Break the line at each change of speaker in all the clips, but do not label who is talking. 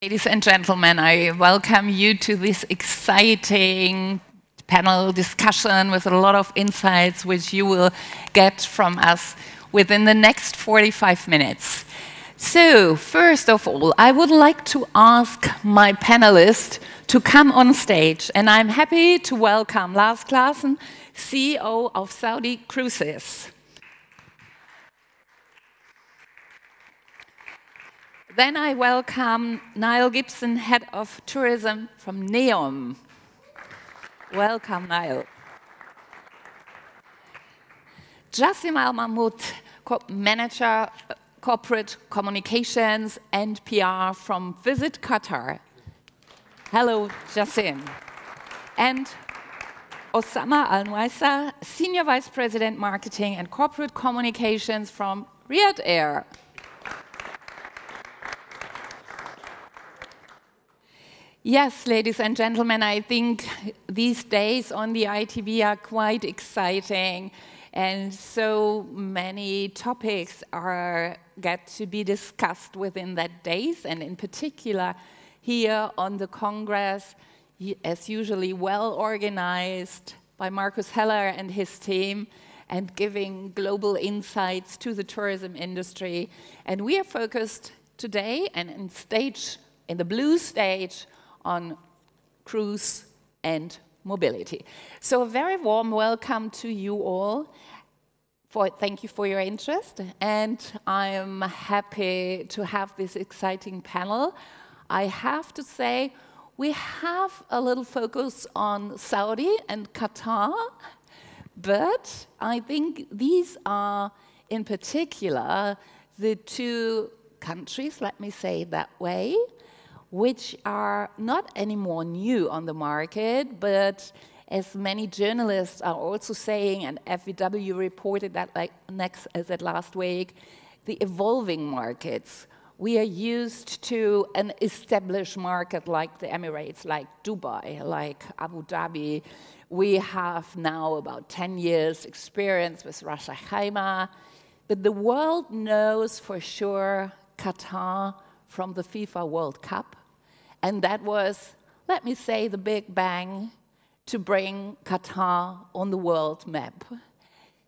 Ladies and gentlemen, I welcome you to this exciting panel discussion with a lot of insights which you will get from us within the next 45 minutes. So, first of all, I would like to ask my panelists to come on stage, and I'm happy to welcome Lars Claassen, CEO of Saudi Cruises. Then I welcome Niall Gibson, Head of Tourism from NEOM. Welcome, Niall. Jassim Al-Mahmoud, Manager Corporate Communications and PR from Visit Qatar. Hello, Jassim. And Osama Al-Nuaisa, Senior Vice President Marketing and Corporate Communications from Riyadh Air. Yes, ladies and gentlemen, I think these days on the ITB are quite exciting, and so many topics get to be discussed within that days, and in particular here on the Congress, as usually well organized by Markus Heller and his team, and giving global insights to the tourism industry. And we are focused today and in the blue stage on cruise and mobility. So a very warm welcome to you all. Thank you for your interest, and I'm happy to have this exciting panel. I have to say, we have a little focus on Saudi and Qatar, but I think these are, in particular, the two countries, let me say it that way, which are not anymore new on the market, but as many journalists are also saying, and FVW reported that last week, the evolving markets. We are used to an established market like the Emirates, like Dubai, like Abu Dhabi. We have now about 10 years experience with Ras Al Khaimah, but the world knows for sure Qatar from the FIFA World Cup. And that was, let me say, the big bang to bring Qatar on the world map.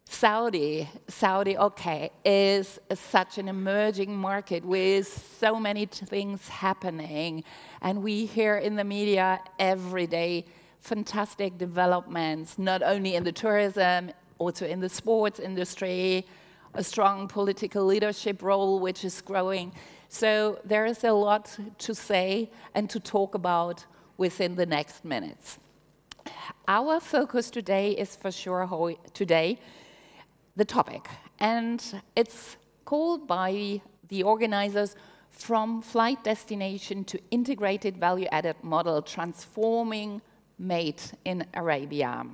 Saudi, okay, is such an emerging market with so many things happening. And we hear in the media every day fantastic developments, not only in the tourism, also in the sports industry, a strong political leadership role which is growing. So there is a lot to say and to talk about within the next minutes. Our focus today is for sure the topic, and it's called by the organizers From Flight Destination to Integrated Value-Added Model, Transforming Made in Arabia.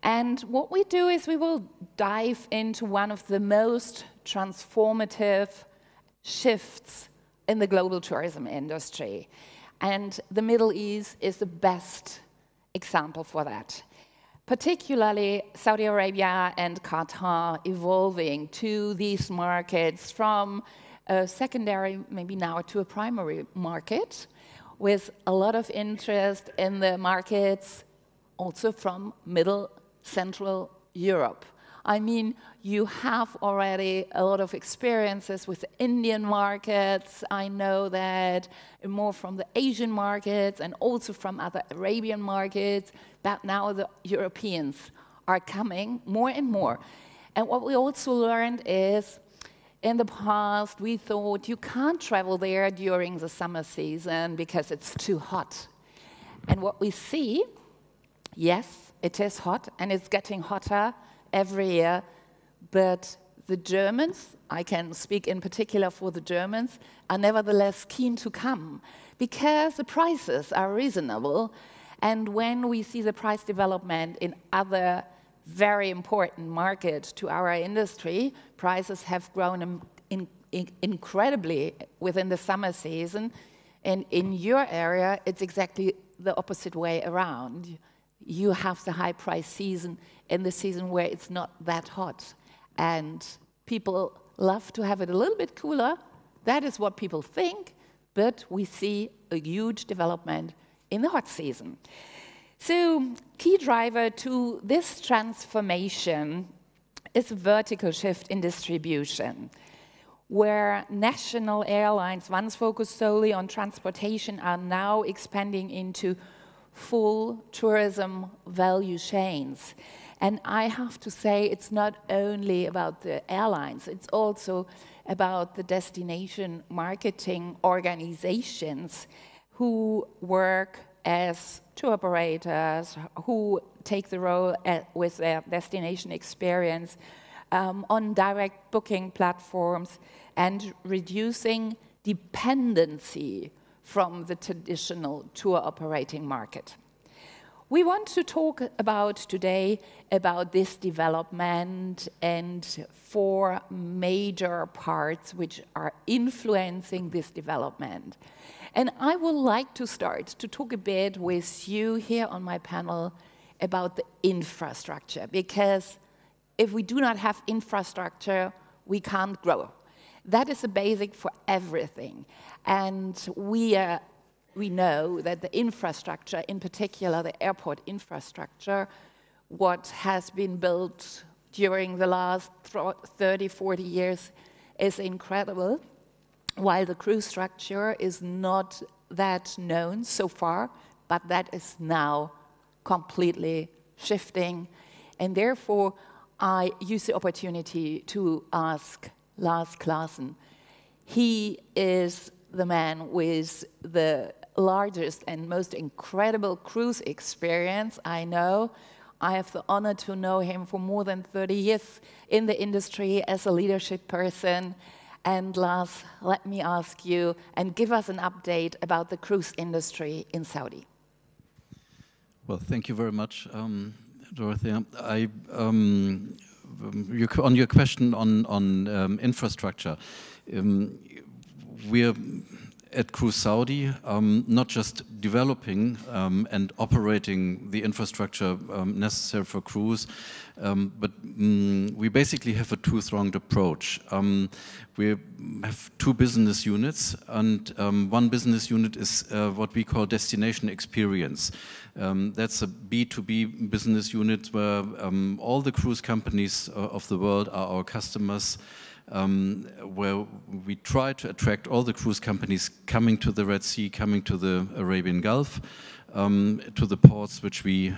And what we do is we will dive into one of the most transformative shifts in the global tourism industry. And the Middle East is the best example for that. Particularly Saudi Arabia and Qatar evolving to these markets from a secondary, maybe now to a primary market, with a lot of interest in the markets also from Middle Central Europe. I mean, you have already a lot of experiences with the Indian markets. I know that more from the Asian markets and also from other Arabian markets, but now the Europeans are coming more and more. And what we also learned is, in the past, we thought you can't travel there during the summer season because it's too hot. And what we see, yes, it is hot, and it's getting hotter every year, but the Germans, I can speak in particular for the Germans, are nevertheless keen to come because the prices are reasonable. And when we see the price development in other very important markets to our industry, prices have grown incredibly within the summer season. And in your area, it's exactly the opposite way around. You have the high price season in the season where it's not that hot. And people love to have it a little bit cooler. That is what people think. but we see a huge development in the hot season. So, key driver to this transformation is a vertical shift in distribution, where national airlines, once focused solely on transportation, are now expanding into full tourism value chains. And I have to say, it's not only about the airlines, it's also about the destination marketing organizations who work as tour operators, who take the role with their destination experience on direct booking platforms and reducing dependency from the traditional tour operating market. We want to talk about today about this development and 4 major parts which are influencing this development. And I would like to start to talk a bit with you here on my panel about the infrastructure, because if we do not have infrastructure, we can't grow. That is the basic for everything. And we know that the infrastructure, in particular the airport infrastructure, what has been built during the last 30, 40 years is incredible, while the crew structure is not that known so far, but that is now completely shifting. And therefore, I use the opportunity to ask Lars Claassen. He is the man with the largest and most incredible cruise experience I know. I have the honor to know him for more than 30 years in the industry as a leadership person. And Lars, let me ask you and give us an update about the cruise industry in Saudi.
Well, thank you very much, Dorothea. On your question on infrastructure, we're at Cruise Saudi not just developing and operating the infrastructure necessary for cruise, but we basically have a two-pronged approach. We have 2 business units, and one business unit is what we call destination experience. That's a B2B business unit where all the cruise companies of the world are our customers, where we try to attract all the cruise companies coming to the Red Sea, coming to the Arabian Gulf, to the ports which we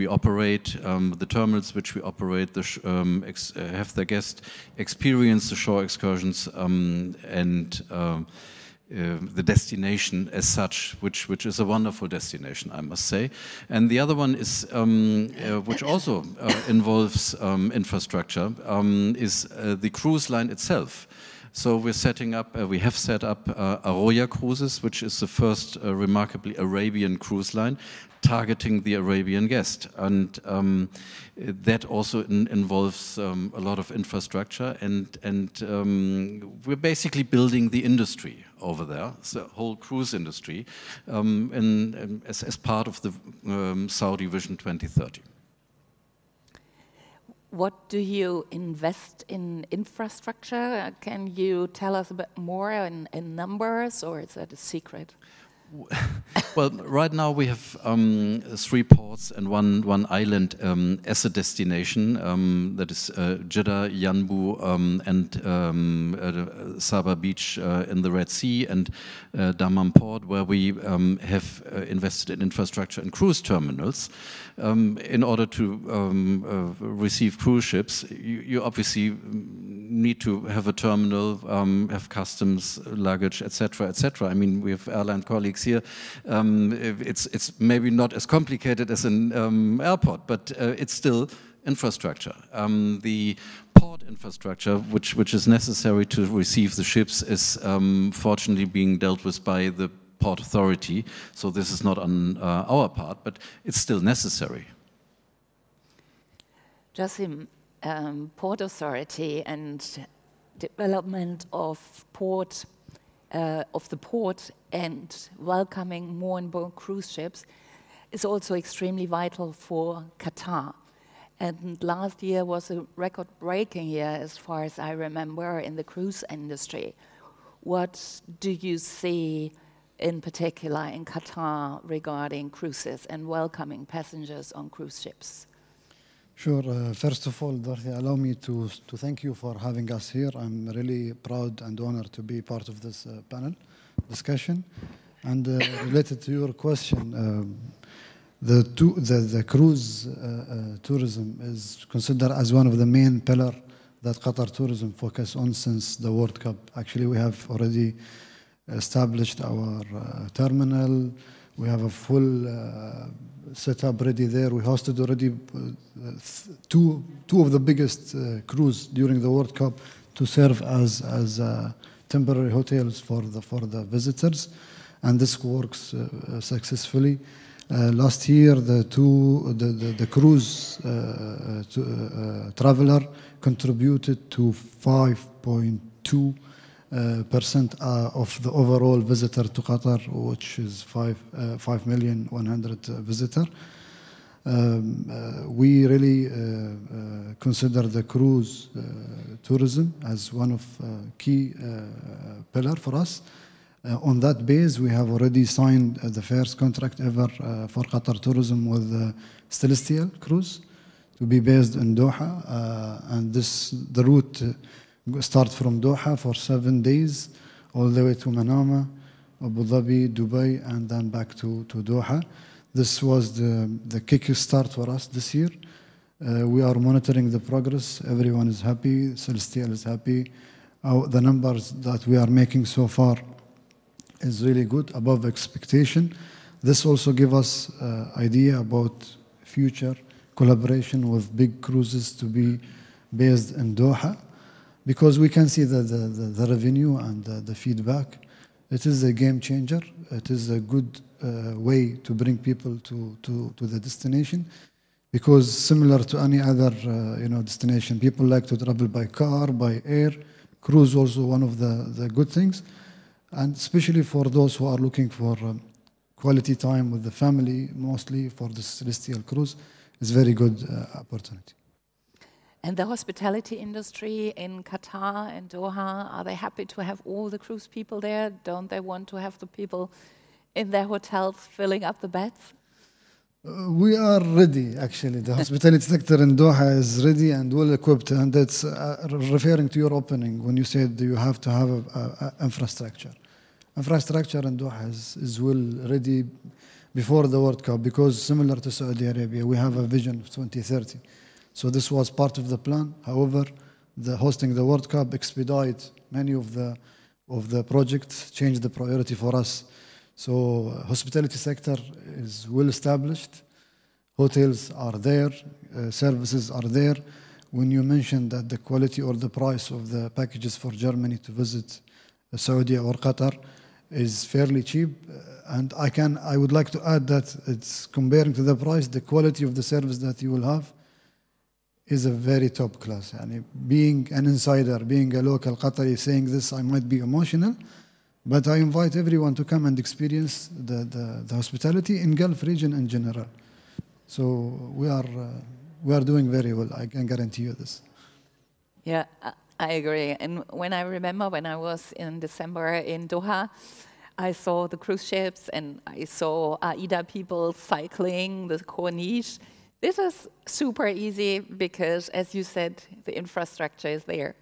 operate, the terminals which we operate, have their guests experience the shore excursions and the destination as such, which is a wonderful destination, I must say. And the other one is, which also involves infrastructure, is the cruise line itself. So we have set up Arroya Cruises, which is the first remarkably Arabian cruise line targeting the Arabian guest. And that also involves a lot of infrastructure, and we're basically building the industry over there, the whole cruise industry, as part of the Saudi Vision 2030.
What do you invest in infrastructure? Can you tell us a bit more in numbers, or is that a secret?
Well, right now we have 3 ports and one island as a destination. That is Jeddah, Yanbu, and Sabah Beach in the Red Sea, and Dammam Port, where we have invested in infrastructure and cruise terminals. In order to receive cruise ships, you obviously need to have a terminal, have customs, luggage, etc., etc. I mean, we have airline colleagues here. It's maybe not as complicated as an airport, but it's still infrastructure. The port infrastructure, which is necessary to receive the ships, is fortunately being dealt with by the Port Authority. So this is not on our part, but it's still necessary.
Jasim, Port Authority and development of the port and welcoming more and more cruise ships is also extremely vital for Qatar. And last year was a record-breaking year, as far as I remember, in the cruise industry. what do you see in particular in Qatar regarding cruises and welcoming passengers on cruise ships?
Sure. First of all, Dorothy, allow me to thank you for having us here. I'm really proud and honored to be part of this panel discussion. And related to your question, the cruise tourism is considered as one of the main pillars that Qatar tourism focus on since the World Cup. Actually, we have already established our terminal. We have a full setup ready there. We hosted already two of the biggest cruise during the World Cup to serve as temporary hotels for the visitors, and this works successfully. Last year, the cruise traveler contributed to 5.2% of the overall visitor to Qatar, which is 5,100,000 visitor. We really consider the cruise tourism as one of key pillar for us. On that base, we have already signed the first contract ever for Qatar tourism with Celestial Cruise to be based in Doha, and the route starts from Doha for 7 days, all the way to Manama, Abu Dhabi, Dubai, and then back to Doha. This was the kick-start for us this year. We are monitoring the progress. Everyone is happy. Celestial is happy. The numbers that we are making so far is really good, above expectation. This also gives us idea about future collaboration with big cruises to be based in Doha, because we can see the revenue and the feedback. It is a game changer. It is a good way to bring people to the destination, because similar to any other destination, people like to travel by car, by air. Cruise also one of the good things, and especially for those who are looking for quality time with the family, mostly for the Celestial Cruise, is very good opportunity.
And the hospitality industry in Qatar and Doha, are they happy to have all the cruise people there? Don't they want to have the people in their hotels filling up the beds?
We are ready, actually. The hospitality sector in Doha is ready and well equipped, and that's referring to your opening when you said you have to have a infrastructure. Infrastructure in Doha is well ready before the World Cup, because similar to Saudi Arabia, we have a vision of 2030. So this was part of the plan. However, the hosting the World Cup expedite many of the projects, changed the priority for us. So hospitality sector is well established. Hotels are there, services are there. When you mentioned that the quality or the price of the packages for Germany to visit Saudi or Qatar is fairly cheap, and I would like to add that it's comparing to the price, the quality of the service that you will have is a very top class. And being an insider, being a local Qatari, saying this, I might be emotional, but I invite everyone to come and experience the hospitality in Gulf region in general. So we are doing very well. I can guarantee you this.
Yeah, I agree. And when I remember when I was in December in Doha, I saw the cruise ships and I saw AIDA people cycling the Corniche. This is super easy because, as you said, the infrastructure is there.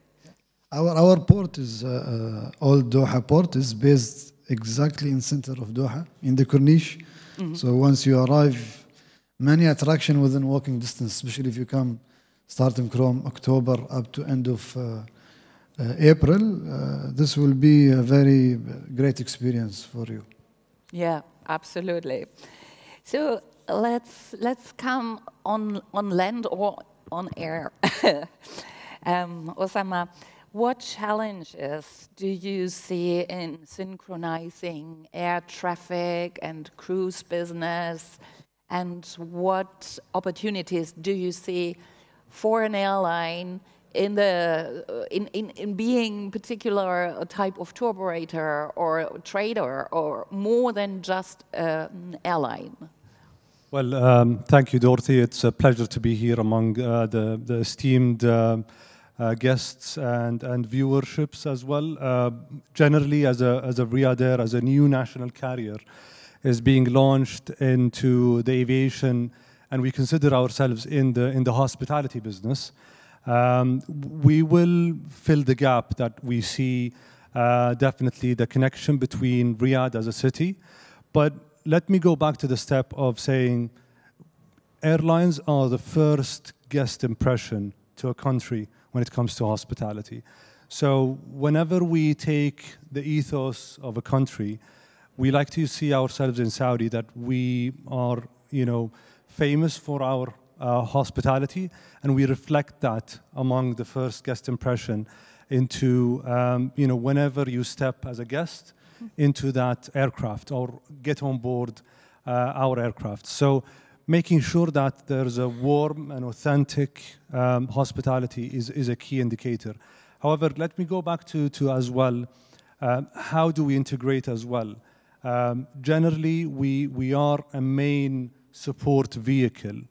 Our port is Old Doha port is based exactly in center of Doha, in the Corniche. Mm-hmm. So once you arrive, many attraction within walking distance, especially if you come starting from October up to end of April. This will be a very great experience for you.
Yeah, absolutely. So let's come on land or on air. Osama, what challenges do you see in synchronizing air traffic and cruise business, and what opportunities do you see for an airline in being particular a type of tour operator or trader, or more than just an airline?
Well, thank you, Dorothy. It's a pleasure to be here among the esteemed guests and viewerships as well. Generally, as a Riyadh Air, as a new national carrier, is being launched into the aviation, and we consider ourselves in the hospitality business. We will fill the gap that we see, definitely the connection between Riyadh as a city. But let me go back to the step of saying airlines are the first guest impression to a country when it comes to hospitality. So whenever we take the ethos of a country, we like to see ourselves in Saudi that we are, famous for our hospitality, and we reflect that among the first guest impression into, whenever you step as a guest into that aircraft or get on board our aircraft. So making sure that there's a warm and authentic hospitality is a key indicator. However, let me go back to as well, how do we integrate as well? Generally, we are a main support vehicle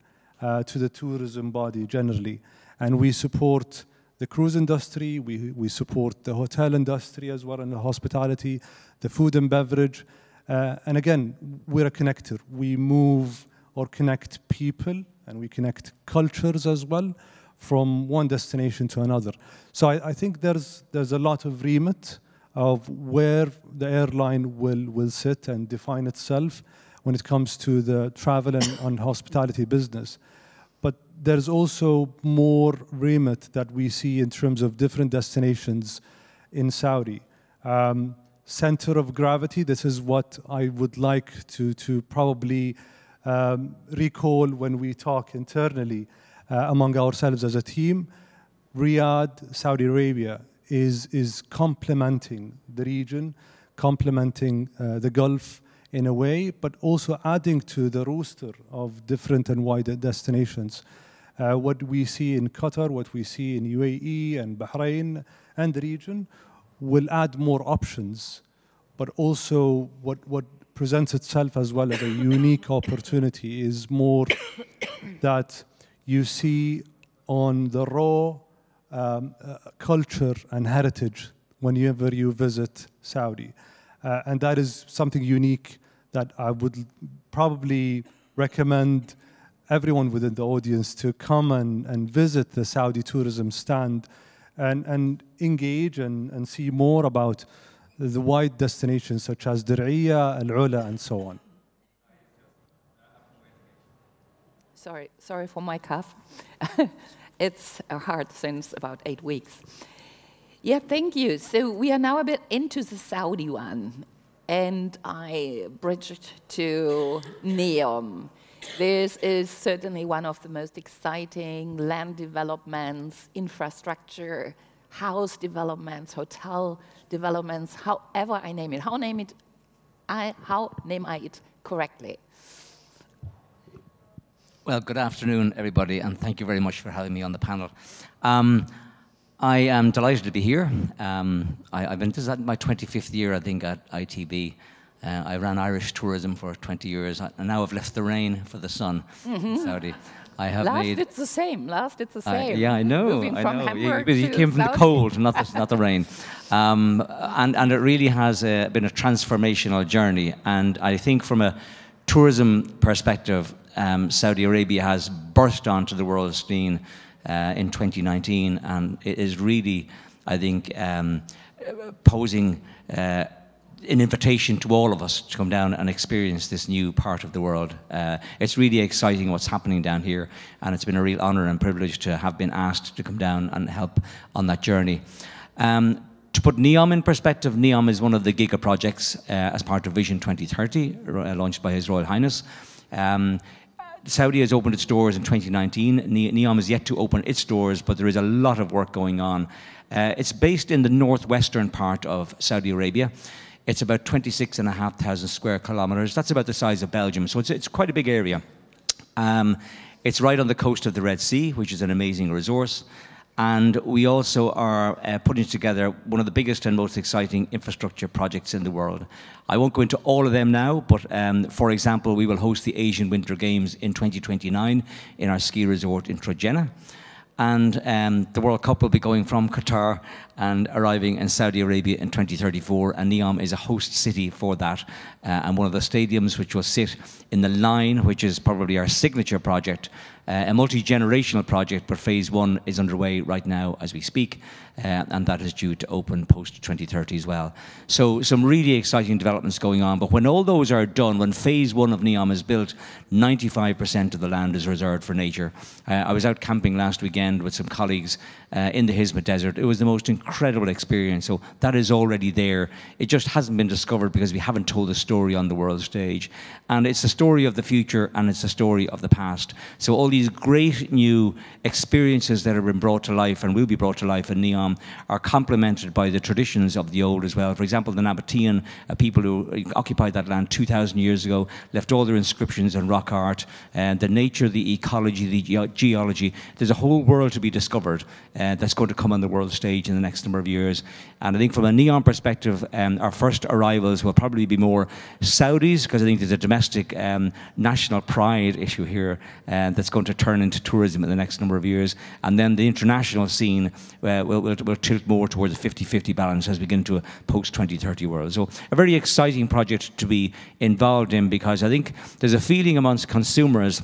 to the tourism body generally, and we support the cruise industry, we support the hotel industry as well, and the hospitality, the food and beverage, and again, we're a connector. We move or connect people, and we connect cultures as well from one destination to another. So I think there's a lot of remit of where the airline will sit and define itself when it comes to the travel and hospitality business. But there's also more remit that we see in terms of different destinations in Saudi. Center of gravity, this is what I would like to probably recall when we talk internally among ourselves as a team. Riyadh, Saudi Arabia, is complementing the region, complementing the Gulf in a way, but also adding to the roster of different and wider destinations. What we see in Qatar, what we see in UAE and Bahrain and the region will add more options, but also what presents itself as well as a unique opportunity is more that you see on the raw culture and heritage whenever you visit Saudi. And that is something unique that I would probably recommend everyone within the audience to come and visit the Saudi tourism stand and engage and see more about the wide destinations such as Dir'iyah, Al-Ula, and so on.
Sorry for my cough. It's hard since about 8 weeks. Yeah, thank you. So we are now a bit into the Saudi one, and I bridged to NEOM. This is certainly one of the most exciting land developments, infrastructure, house developments, hotel developments, however I name it. How name I it correctly?
Well, good afternoon, everybody, and thank you very much for having me on the panel. I am delighted to be here. This is my 25th year, I think, at ITB. I ran Irish tourism for 20 years, and now I've left the rain for the sun in Saudi.
It's the same.
Yeah, I know.
Moving from Hamburg
you came from
Saudi.
the cold, not the rain. And it really has been a transformational journey. And I think from a tourism perspective, Saudi Arabia has burst onto the world scene in 2019, and it is really, I think, posing an invitation to all of us to come down and experience this new part of the world. It's really exciting what's happening down here, and it's been a real honor and privilege to have been asked to come down and help on that journey. To put NEOM in perspective, NEOM is one of the giga projects as part of Vision 2030, launched by His Royal Highness. Saudi has opened its doors in 2019. NEOM is yet to open its doors, but there is a lot of work going on. It's based in the northwestern part of Saudi Arabia. It's about 26,500 square kilometers. That's about the size of Belgium, so it's quite a big area. It's right on the coast of the Red Sea, which is an amazing resource. And we also are putting together one of the biggest and most exciting infrastructure projects in the world. I won't go into all of them now, but for example, we will host the Asian Winter Games in 2029 in our ski resort in Trojena. and the World Cup will be going from Qatar and arriving in Saudi Arabia in 2034, and NEOM is a host city for that, and one of the stadiums which will sit in the line, which is probably our signature project, a multi-generational project, but phase 1 is underway right now as we speak, and that is due to open post-2030 as well. So some really exciting developments going on, but when all those are done, when phase 1 of NEOM is built, 95% of the land is reserved for nature. I was out camping last weekend with some colleagues in the Hizmet Desert. It was the most incredible experience, so that is already there. It just hasn't been discovered because we haven't told the story on the world stage. And it's the story of the future, and it's the story of the past. So all these great new experiences that have been brought to life and will be brought to life in NEOM are complemented by the traditions of the old as well. For example, the Nabatean people who occupied that land 2,000 years ago left all their inscriptions and rock art, and the nature, the ecology, the geology. There's a whole world to be discovered that's going to come on the world stage in the next number of years. And I think from a NEOM perspective, our first arrivals will probably be more Saudis, because I think there's a domestic national pride issue here that's going to turn into tourism in the next number of years. And then the international scene will tilt more towards a 50-50 balance as we get into a post-2030 world. So a very exciting project to be involved in, because I think there's a feeling amongst consumers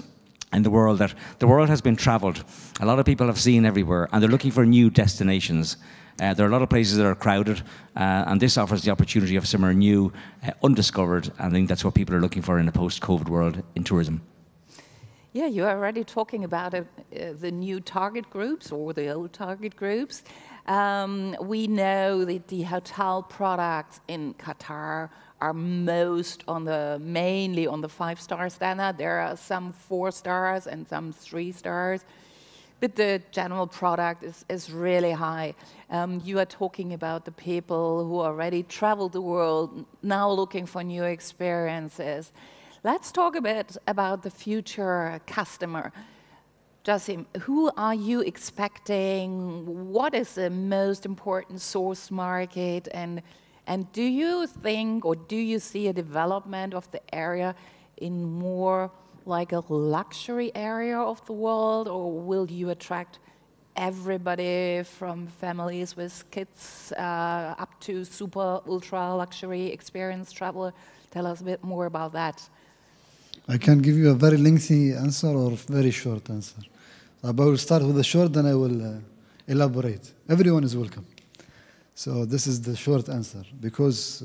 in the world that the world has been traveled. A lot of people have seen everywhere, and they're looking for new destinations. There are a lot of places that are crowded, and this offers the opportunity of somewhere new, undiscovered. I think that's what people are looking for in a post-COVID world in tourism.
Yeah, you are already talking about the new target groups or the old target groups. We know that the hotel products in Qatar are mainly on the 5-star standard. There are some 4 stars and some 3 stars. But the general product is really high. You are talking about the people who already traveled the world, now looking for new experiences. Let's talk a bit about the future customer. Jasim, who are you expecting? What is the most important source market? And do you think, or do you see a development of the area in more like a luxury area of the world, or will you attract everybody from families with kids up to super ultra luxury experienced traveler? Tell us a bit more about that.
I can give you a very lengthy answer or a very short answer. I will start with the short, then I will elaborate. Everyone is welcome. So this is the short answer, because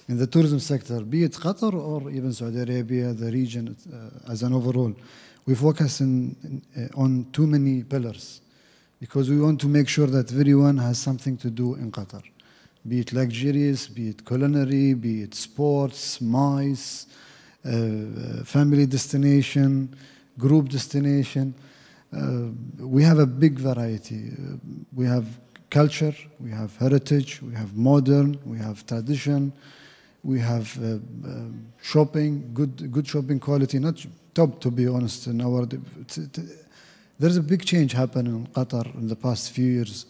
in the tourism sector, be it Qatar or even Saudi Arabia, the region as an overall, we focus on too many pillars, because we want to make sure that everyone has something to do in Qatar, be it luxurious, be it culinary, be it sports, MICE, family destination, group destination. We have a big variety. We have culture, we have heritage, we have modern, we have tradition, we have shopping, good shopping quality, not top, to be honest. In our, there's a big change happening in Qatar in the past few years.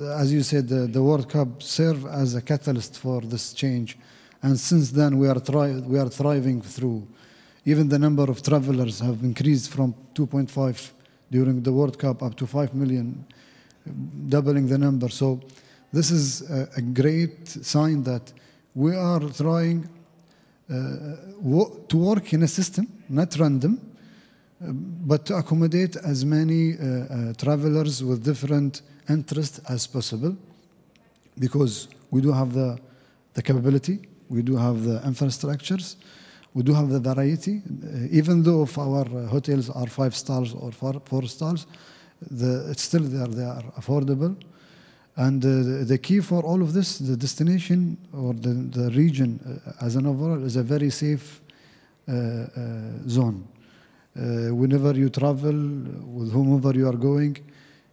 As you said, the World Cup served as a catalyst for this change, and since then we are thriving through. Even the number of travelers have increased from 2.5 during the World Cup up to 5 million, doubling the number. So this is a great sign that we are trying to work in a system, not random, but to accommodate as many travelers with different interests as possible, because we do have the capability, we do have the infrastructures, we do have the variety. Even though if our hotels are 5 stars or 4 stars, it's still there, they are affordable. And the key for all of this, the destination or the region as an overall, is a very safe zone. Whenever you travel, with whomever you are going,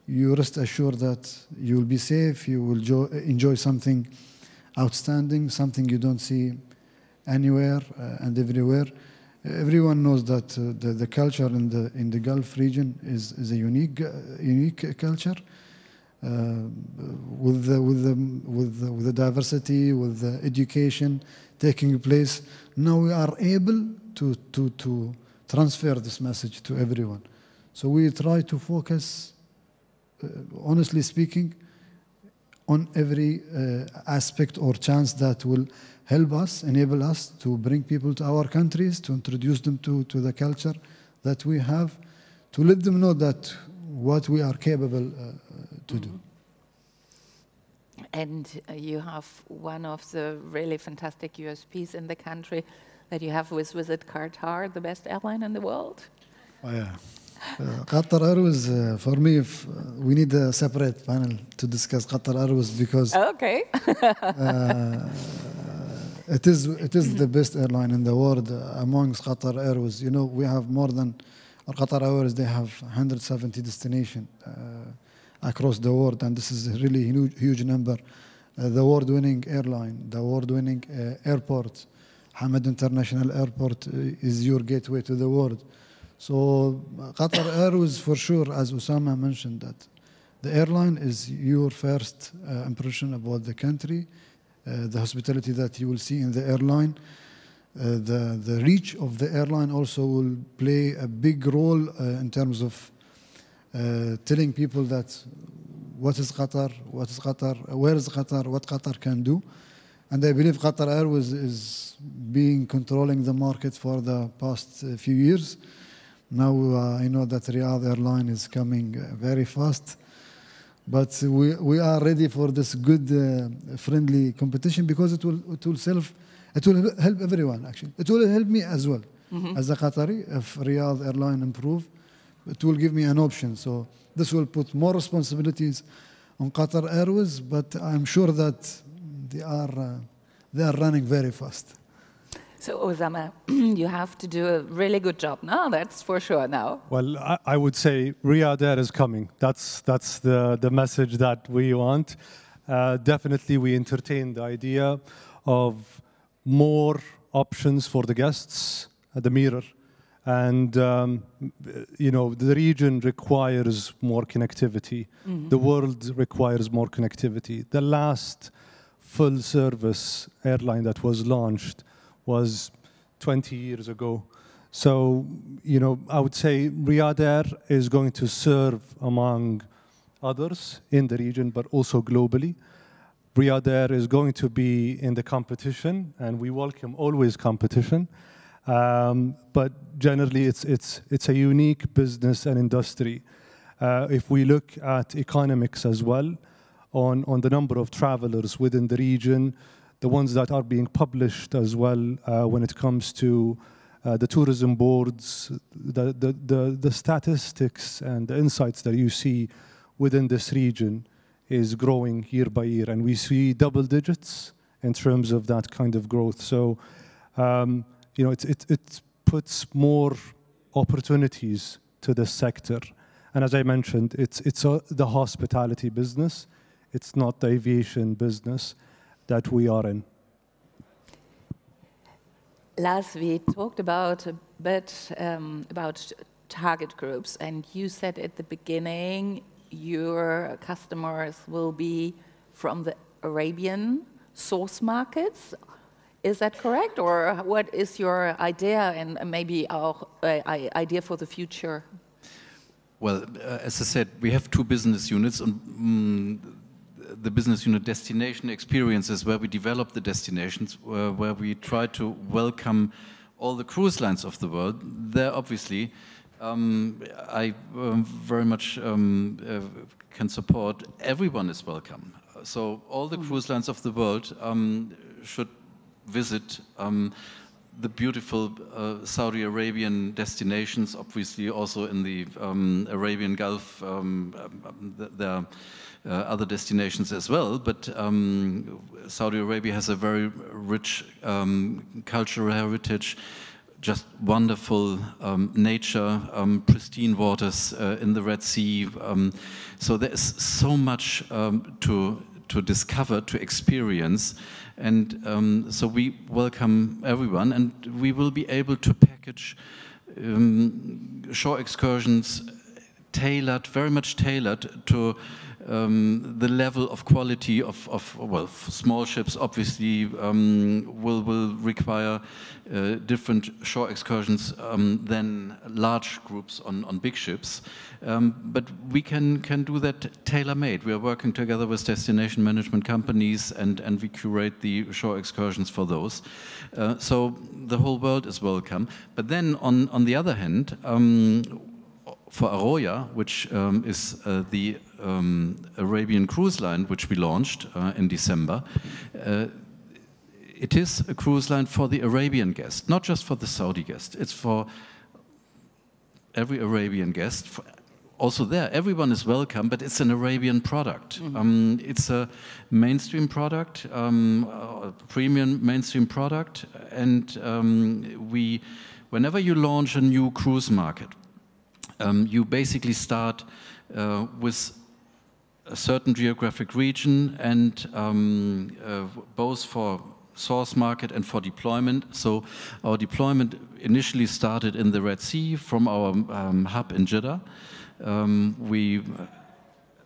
you rest assured that you will be safe, you will enjoy something outstanding, something you don't see anywhere and everywhere. Everyone knows that the culture in the Gulf region is a unique culture, with the diversity, with the education taking place. Now we are able to transfer this message to everyone. So we try to focus honestly speaking, on every aspect or chance that will help us, enable us to bring people to our countries, to introduce them to the culture that we have, to let them know that what we are capable to do.
And you have one of the really fantastic USPs in the country that you have with Visit Qatar, the best airline in the world.
Oh, yeah. Qatar Airways, for me, we need a separate panel to discuss Qatar Airways because
Okay.
it is the best airline in the world amongst Qatar Airways. You know, we have more than, or Qatar Airways, they have 170 destinations across the world, and this is a really huge number. The award-winning airline, the award-winning airport, Hamad International Airport is your gateway to the world. So Qatar Airways, for sure, as Osama mentioned, that the airline is your first impression about the country, the hospitality that you will see in the airline. The reach of the airline also will play a big role in terms of telling people that what is Qatar, where is Qatar, what Qatar can do. And I believe Qatar Airways is controlling the market for the past few years. Now I know that Riyadh Airline is coming very fast, but we are ready for this good, friendly competition because it will help everyone. Actually, it will help me as well as a Qatari. If Riyadh Airline improve, it will give me an option. So this will put more responsibilities on Qatar Airways, but I'm sure that they are running very fast.
So, Osama, you have to do a really good job now, that's for sure now.
Well, I would say Riyadh Air is coming. That's the message that we want. Definitely, we entertain the idea of more options for the guests at the mirror. And, you know, the region requires more connectivity. The world requires more connectivity. The last full-service airline that was launched was 20 years ago. So, you know, I would say Riyadh Air is going to serve among others in the region, but also globally. Riyadh Air is going to be in the competition, and we welcome always competition. But generally, it's a unique business and industry. If we look at economics as well, on the number of travelers within the region, the ones that are being published as well when it comes to the tourism boards, the statistics and the insights that you see within this region is growing year by year. And we see double digits in terms of that kind of growth. So, you know, it puts more opportunities to this sector. And as I mentioned, it's the hospitality business. It's not the aviation business that we are in.
Last, we talked about a bit about target groups, and you said at the beginning your customers will be from the Arabian source markets. Is that correct, or what is your idea and maybe our idea for the future?
Well, as I said, we have two business units. The business unit destination experiences, where we develop the destinations, where we try to welcome all the cruise lines of the world. There, obviously, I very much can support everyone is welcome. So all the cruise lines of the world should visit the beautiful Saudi Arabian destinations, obviously also in the Arabian Gulf. There are other destinations as well, but Saudi Arabia has a very rich cultural heritage, just wonderful nature, pristine waters in the Red Sea. So there's so much to discover, to experience. And so we welcome everyone, and we will be able to package shore excursions tailored, very much tailored to the level of quality of well, small ships obviously will require different shore excursions than large groups on big ships. But we can do that tailor-made. We are working together with destination management companies, and we curate the shore excursions for those. So the whole world is welcome. But then on the other hand, for Arroya, which is the Arabian cruise line, which we launched in December, it is a cruise line for the Arabian guest, not just for the Saudi guest. It's for every Arabian guest. Also there, everyone is welcome, but it's an Arabian product. It's a mainstream product, a premium mainstream product, and whenever you launch a new cruise market, you basically start with a certain geographic region, and both for source market and for deployment. So our deployment initially started in the Red Sea from our hub in Jeddah. We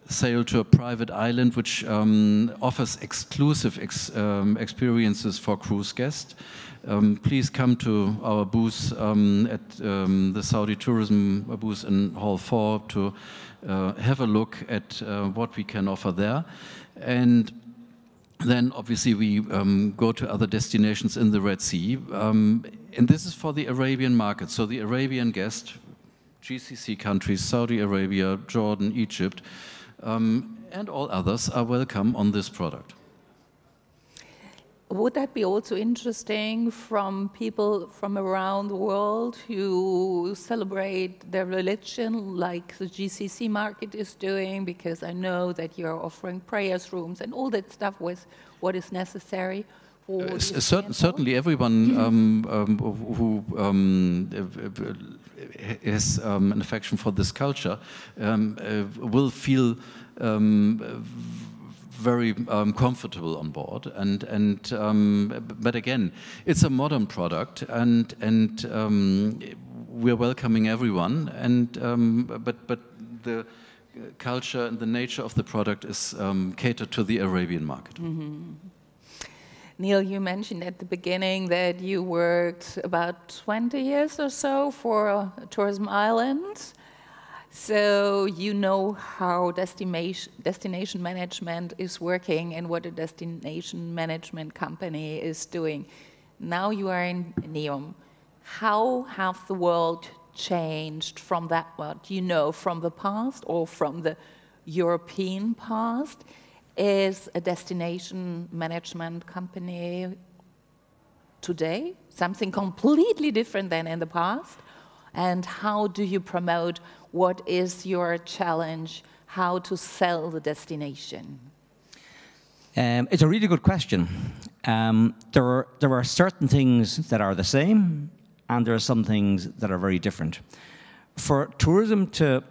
sailed to a private island which offers exclusive experiences for cruise guests. Please come to our booth at the Saudi Tourism booth in Hall 4 to have a look at what we can offer there. And then obviously we go to other destinations in the Red Sea. And this is for the Arabian market. So the Arabian guest, GCC countries, Saudi Arabia, Jordan, Egypt, and all others are welcome on this product.
Would that be also interesting from people from around the world who celebrate their religion like the GCC market is doing? Because I know that you're offering prayers rooms and all that stuff with what is necessary.
Certainly everyone who has an affection for this culture will feel very comfortable on board, but again, it's a modern product, and we're welcoming everyone, but the culture and the nature of the product is catered to the Arabian market.
Neil, you mentioned at the beginning that you worked about 20 years or so for Tourism Island. So you know how destination management is working and what a destination management company is doing. Now you are in NEOM. How have the world changed from that, what you know, from the past or from the European past? Is a destination management company today something completely different than in the past? And how do you promote? What is your challenge? How to sell the destination?
It's a really good question. There are certain things that are the same, and there are some things that are very different. For tourism to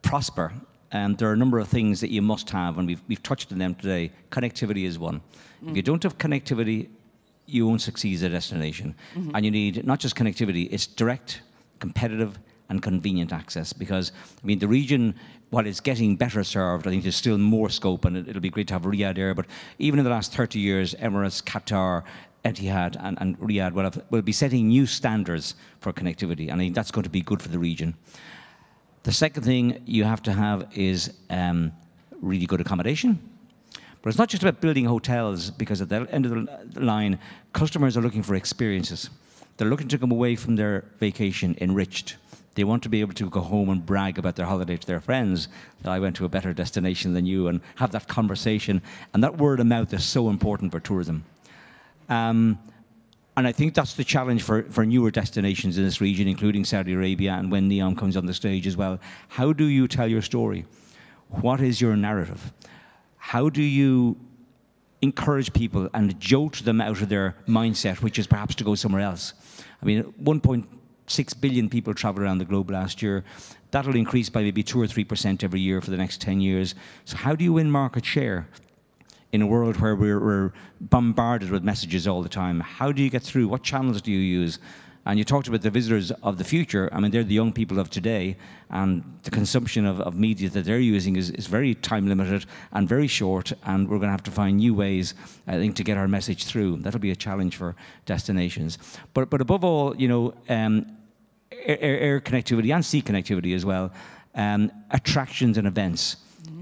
prosper, there are a number of things that you must have, and we've touched on them today. Connectivity is one. If you don't have connectivity, you won't succeed as a destination. And you need not just connectivity, it's direct, competitive, and convenient access, because, I mean, the region, while it's getting better served, I think there's still more scope, and it'll be great to have Riyadh there, but even in the last 30 years, Emirates, Qatar, Etihad, and Riyadh will be setting new standards for connectivity, and I think that's going to be good for the region. The second thing you have to have is really good accommodation. But it's not just about building hotels, because at the end of the line, customers are looking for experiences. They're looking to come away from their vacation enriched. They want to be able to go home and brag about their holiday to their friends, that I went to a better destination than you, and have that conversation. And that word of mouth is so important for tourism. And I think that's the challenge for newer destinations in this region, including Saudi Arabia, and when NEOM comes on the stage as well. How do you tell your story? What is your narrative? How do you encourage people and jolt them out of their mindset, which is perhaps to go somewhere else? I mean, 1.6 billion people traveled around the globe last year. That'll increase by maybe 2 or 3% every year for the next 10 years. So how do you win market share in a world where we're bombarded with messages all the time? How do you get through? What channels do you use? And you talked about the visitors of the future. I mean, they're the young people of today, and the consumption of media that they're using is very time limited and very short, and we're going to have to find new ways, I think, to get our message through. That'll be a challenge for destinations. But above all, you know, air connectivity and sea connectivity as well, attractions and events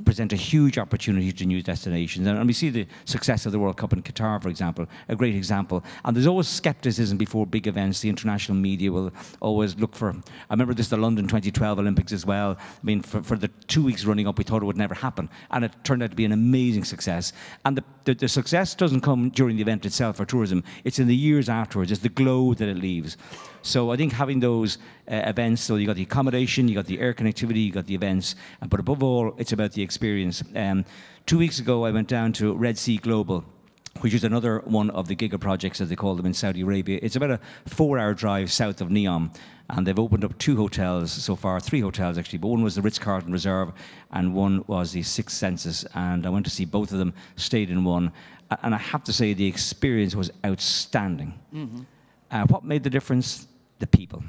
present a huge opportunity to new destinations. And we see the success of the World Cup in Qatar, for example, a great example. And there's always skepticism before big events. The international media will always look for, I remember this, the London 2012 Olympics as well. I mean, for the 2 weeks running up, we thought it would never happen. And it turned out to be an amazing success. And the success doesn't come during the event itself for tourism. It's in the years afterwards. It's the glow that it leaves. So I think having those events, so you got the accommodation, you got the air connectivity, you got the events, but above all, it's about the experience. 2 weeks ago, I went down to Red Sea Global, which is another one of the giga projects, as they call them, in Saudi Arabia. It's about a 4-hour drive south of Neom, and they've opened up 2 hotels so far, 3 hotels actually, but one was the Ritz-Carlton Reserve, and one was the Sixth Senses, and I went to see both of them, stayed in one, and I have to say the experience was outstanding. What made the difference? The people.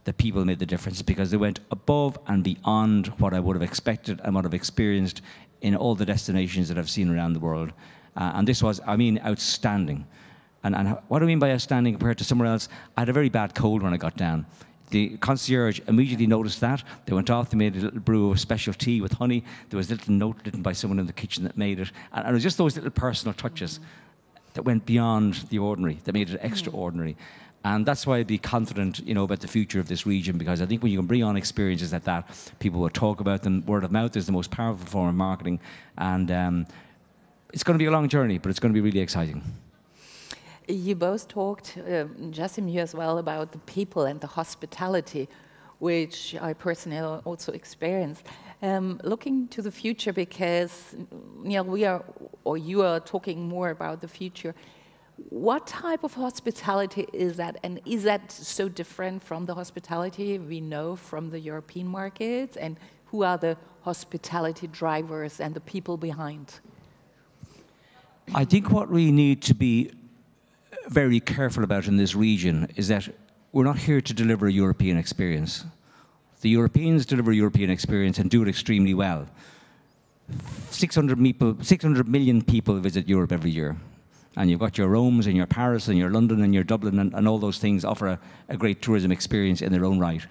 The people made the difference because they went above and beyond what I would have expected and what I've experienced in all the destinations that I've seen around the world. And this was, I mean, outstanding. And what do I mean by outstanding compared to somewhere else? I had a very bad cold when I got down. The concierge immediately noticed that. They went off, they made a little brew of special tea with honey. There was a little note written by someone in the kitchen that made it. And it was just those little personal touches that went beyond the ordinary, that made it extraordinary. And that's why I'd be confident, you know, about the future of this region, because I think when you can bring on experiences like that, people will talk about them. Word of mouth is the most powerful form of marketing. And it's going to be a long journey, but it's going to be really exciting.
You both talked, Jassim, you as well, about the people and the hospitality, which I personally also experienced. Looking to the future, because you know, you are talking more about the future. What type of hospitality is that, and is that so different from the hospitality we know from the European markets? And who are the hospitality drivers and the people behind?
I think what we need to be very careful about in this region is that we're not here to deliver a European experience. The Europeans deliver a European experience and do it extremely well. 600 million people visit Europe every year. And you've got your Romes and your Paris and your London and your Dublin, and all those things offer a great tourism experience in their own right.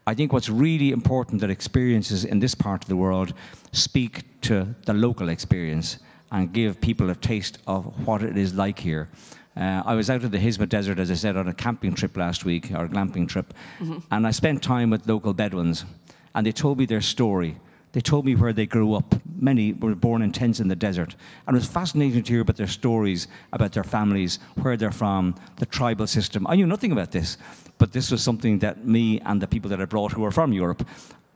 I think what's really important that experiences in this part of the world speak to the local experience and give people a taste of what it is like here. I was out in the Hizma Desert, as I said, on a camping trip last week, or a glamping trip, and I spent time with local Bedouins, and they told me their story. They told me where they grew up. Many were born in tents in the desert. And it was fascinating to hear about their stories, about their families, where they're from, the tribal system. I knew nothing about this, but this was something that me and the people that I brought who were from Europe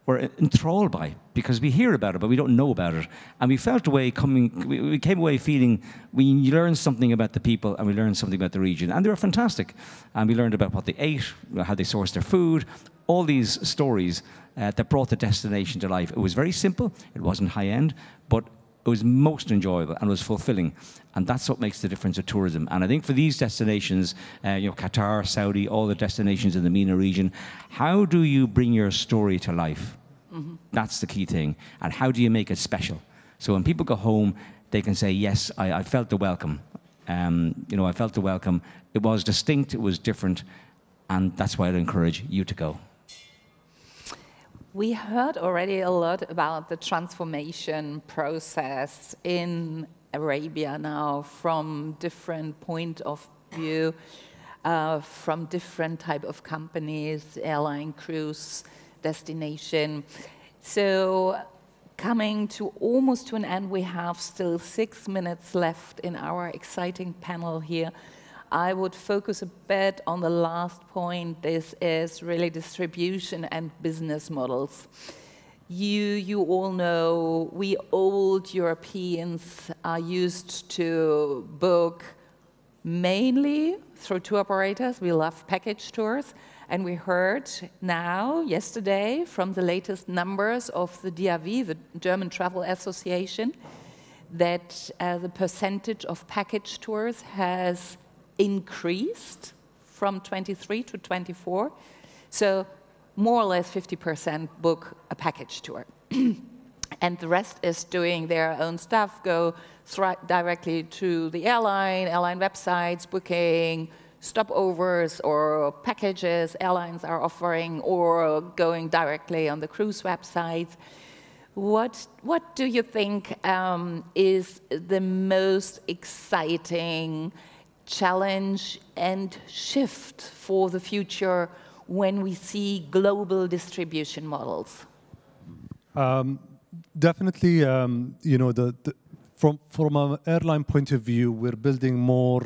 were enthralled by, because we hear about it, but we don't know about it. And we felt we came away feeling we learned something about the people and we learned something about the region. And they were fantastic. And we learned about what they ate, how they sourced their food, all these stories that brought the destination to life. It was very simple, it wasn't high-end, but it was most enjoyable and was fulfilling. And that's what makes the difference of tourism. And I think for these destinations, you know, Qatar, Saudi, all the destinations in the MENA region, how do you bring your story to life? That's the key thing. And how do you make it special? So when people go home, they can say, yes, I felt the welcome. You know, I felt the welcome. It was distinct, it was different, and that's why I'd encourage you to go.
We heard already a lot about the transformation process in Arabia now, from different point of view, from different type of companies, airline, cruise, destination. So coming to almost to an end, we have still 6 minutes left in our exciting panel here. I would focus a bit on the last point. This is really distribution and business models. You all know we old Europeans are used to book mainly through tour operators. We love package tours. And we heard now, yesterday, from the latest numbers of the DAV, the German Travel Association, that the percentage of package tours has increased from 23 to 24. So more or less 50% book a package tour. And the rest is doing their own stuff, go directly to the airline websites, booking stopovers or packages airlines are offering, or going directly on the cruise websites. What do you think is the most exciting challenge and shift for the future when we see global distribution models?
Definitely, you know, from an airline point of view, we're building more,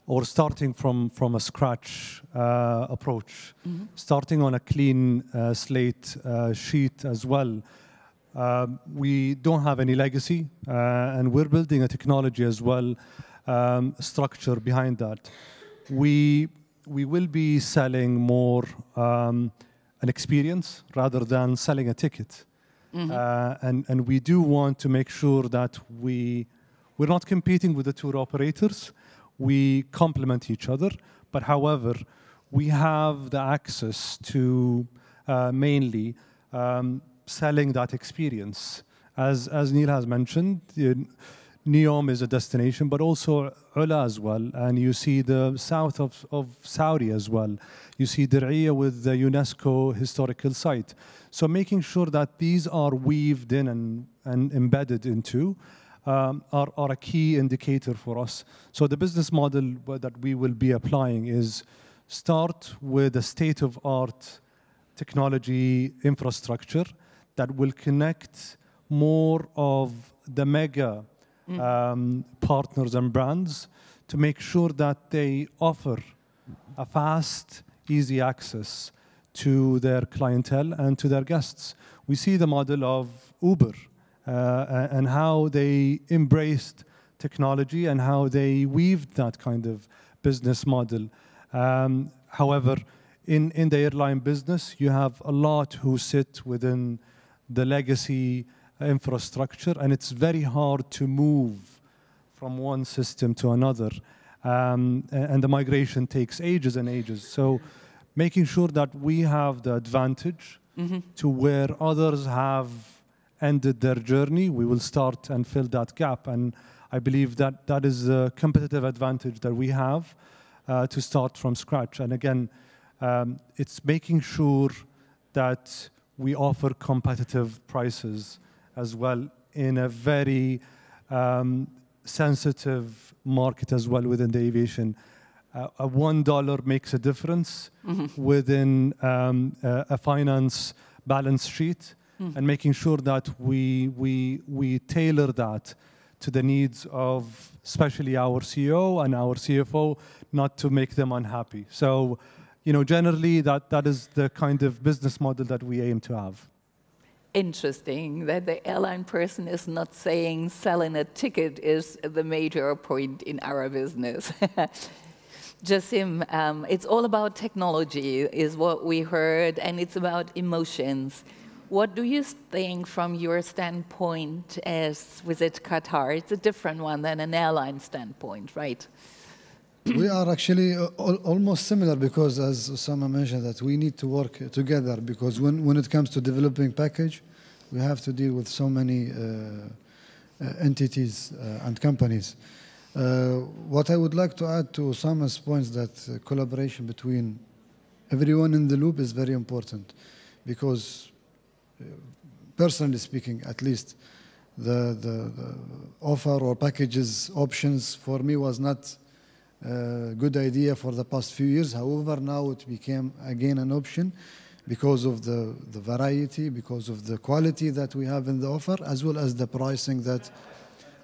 or starting from a scratch approach, starting on a clean slate sheet as well. We don't have any legacy, and we're building a technology as well, structure behind that. We will be selling more an experience rather than selling a ticket. And we do want to make sure that we're not competing with the tour operators. We complement each other, but however, we have the access to mainly selling that experience. As Neil has mentioned, Neom is a destination, but also Ula as well, and you see the south of Saudi as well. You see Dir'iyah with the UNESCO historical site. So making sure that these are weaved in and embedded into are a key indicator for us. So the business model that we will be applying is start with a state-of-art technology infrastructure that will connect more of the mega partners and brands to make sure that they offer a fast, easy access to their clientele and to their guests. We see the model of Uber and how they embraced technology and how they weaved that kind of business model. However, in the airline business, you have a lot who sit within the legacy infrastructure, and it's very hard to move from one system to another. And the migration takes ages and ages. So making sure that we have the advantage to where others have ended their journey, we will start and fill that gap. And I believe that that is a competitive advantage that we have to start from scratch. And again, it's making sure that we offer competitive prices as well in a very sensitive market as well within the aviation. A $1 makes a difference within a finance balance sheet, and making sure that we tailor that to the needs of especially our CEO and our CFO, not to make them unhappy. So, you know, generally that is the kind of business model that we aim to have.
Interesting that the airline person is not saying selling a ticket is the major point in our business. Jasim, it's all about technology, is what we heard, and it's about emotions. What do you think from your standpoint as Visit Qatar? It's a different one than an airline standpoint, right?
We are actually almost similar because, as Osama mentioned, that we need to work together because when it comes to developing package, we have to deal with so many entities and companies. What I would like to add to Osama's points that collaboration between everyone in the loop is very important because, personally speaking, at least, the offer or packages options for me was not good idea for the past few years. However, now it became again an option because of the variety, because of the quality that we have in the offer, as well as the pricing that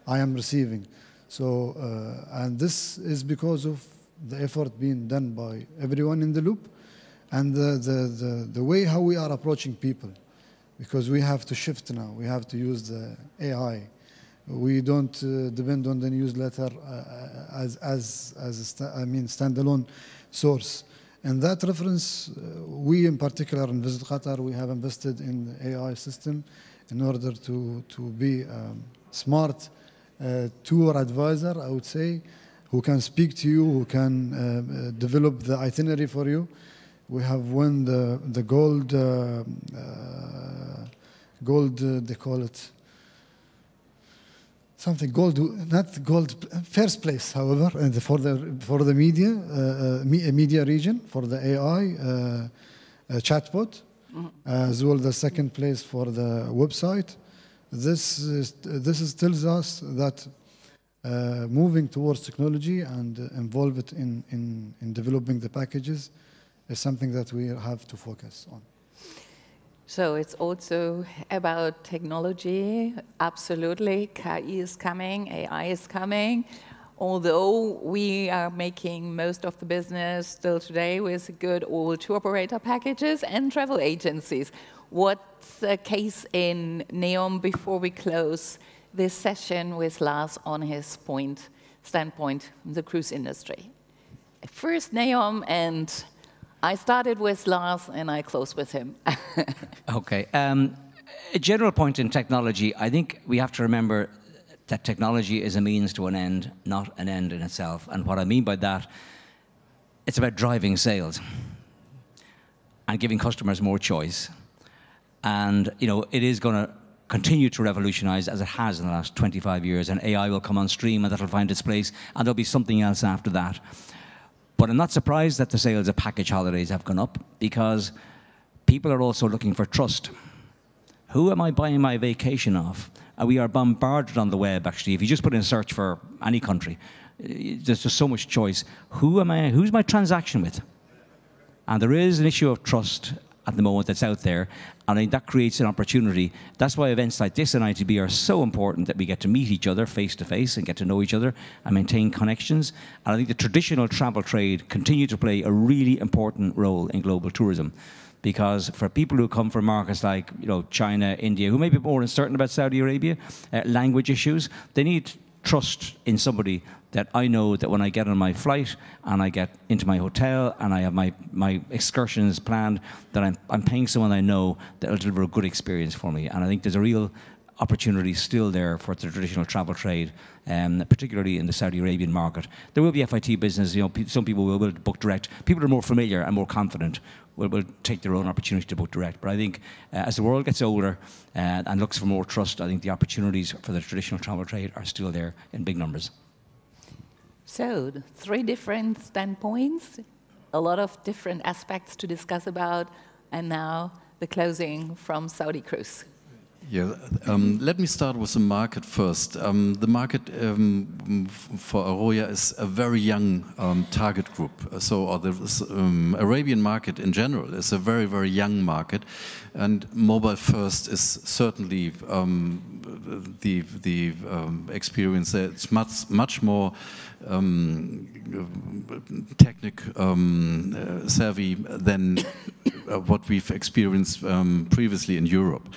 I am receiving. So, and this is because of the effort being done by everyone in the loop and the way how we are approaching people, because we have to shift now. We have to use the AI. We don't depend on the newsletter as a standalone source. And that reference, we in particular in Visit Qatar, we have invested in the AI system in order to be smart tour advisor, I would say, who can speak to you, who can develop the itinerary for you. We have won the gold, they call it, something gold, not gold, first place, however, and for the media region, for the AI chatbot, as well the second place for the website. This tells us that moving towards technology and involve it in developing the packages is something that we have to focus on.
So it's also about technology. Absolutely, KI is coming, AI is coming. Although we are making most of the business still today with good old tour operator packages and travel agencies. What's the case in NEOM before we close this session with Lars on his standpoint in the cruise industry? First NEOM, and I started with Lars and I close with him.
Okay. A general point in technology, I think we have to remember that technology is a means to an end, not an end in itself. And what I mean by that, it's about driving sales and giving customers more choice. And it is going to continue to revolutionize as it has in the last 25 years, and AI will come on stream and that'll find its place, and there'll be something else after that. But I'm not surprised that the sales of package holidays have gone up, because people are also looking for trust. Who am I buying my vacation off? And we are bombarded on the web, actually. If you just put in a search for any country, there's just so much choice. Who's my transaction with? And there is an issue of trust at the moment that's out there, and I think that creates an opportunity. That's why events like this in ITB are so important, that we get to meet each other face to face and get to know each other and maintain connections. And I think the traditional travel trade continue to play a really important role in global tourism. Because for people who come from markets like China, India, who may be more uncertain about Saudi Arabia, language issues, they need trust in somebody that I know that when I get on my flight and I get into my hotel and I have my excursions planned, that I'm paying someone I know that will deliver a good experience for me. And I think there's a real opportunity still there for the traditional travel trade, particularly in the Saudi Arabian market. There will be FIT business. Some people will book direct. People are more familiar and more confident will take their own opportunity to book direct. But I think as the world gets older and looks for more trust, I think the opportunities for the traditional travel trade are still there in big numbers.
So 3 different standpoints, a lot of different aspects to discuss about, and now the closing from Saudi Cruise.
Yeah, let me start with the market first. The market for Aroya is a very young target group. So the Arabian market in general is a very, very young market, and mobile first is certainly the experience there. It's much more technic savvy than what we've experienced previously in Europe.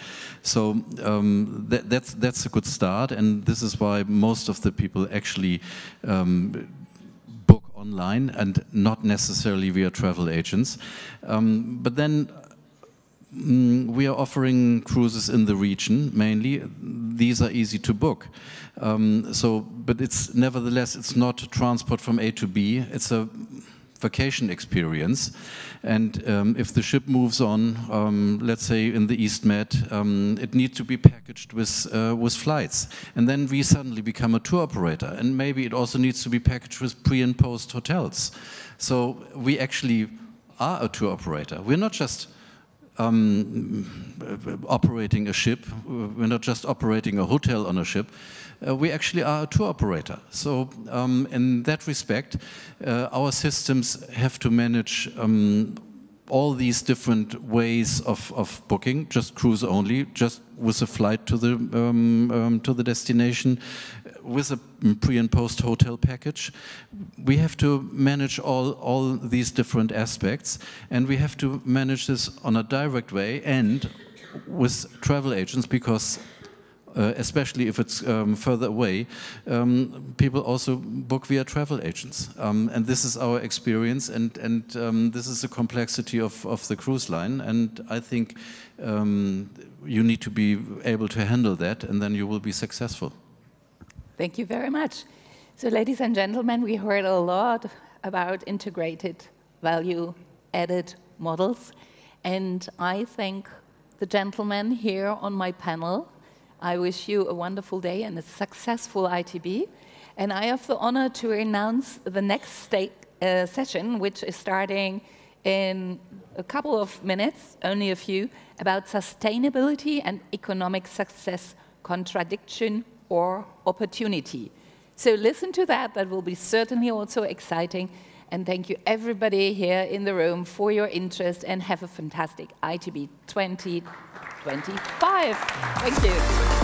So that's a good start, and this is why most of the people actually book online and not necessarily via travel agents. But then we are offering cruises in the region mainly. These are easy to book. But it's nevertheless, it's not transport from A to B. It's a vacation experience. And if the ship moves on, let's say in the East Med, it needs to be packaged with flights. And then we suddenly become a tour operator. And maybe it also needs to be packaged with pre and post hotels. So we actually are a tour operator. We're not just operating a ship. We're not just operating a hotel on a ship. We actually are a tour operator. So in that respect, our systems have to manage all these different ways of booking, just cruise only, just with a flight to the destination, with a pre and post hotel package. We have to manage all these different aspects, and we have to manage this on a direct way and with travel agents, because especially if it's further away, people also book via travel agents. And this is our experience, and this is the complexity of the cruise line. And I think you need to be able to handle that, and then you will be successful.
Thank you very much. So, ladies and gentlemen, we heard a lot about integrated value-added models, and I thank the gentlemen here on my panel. I wish you a wonderful day and a successful ITB, and I have the honor to announce the next session, which is starting in a couple of minutes, only a few, about sustainability and economic success, contradiction or opportunity. So listen to that, that will be certainly also exciting. And thank you everybody here in the room for your interest, and have a fantastic ITB 2025. Thank you.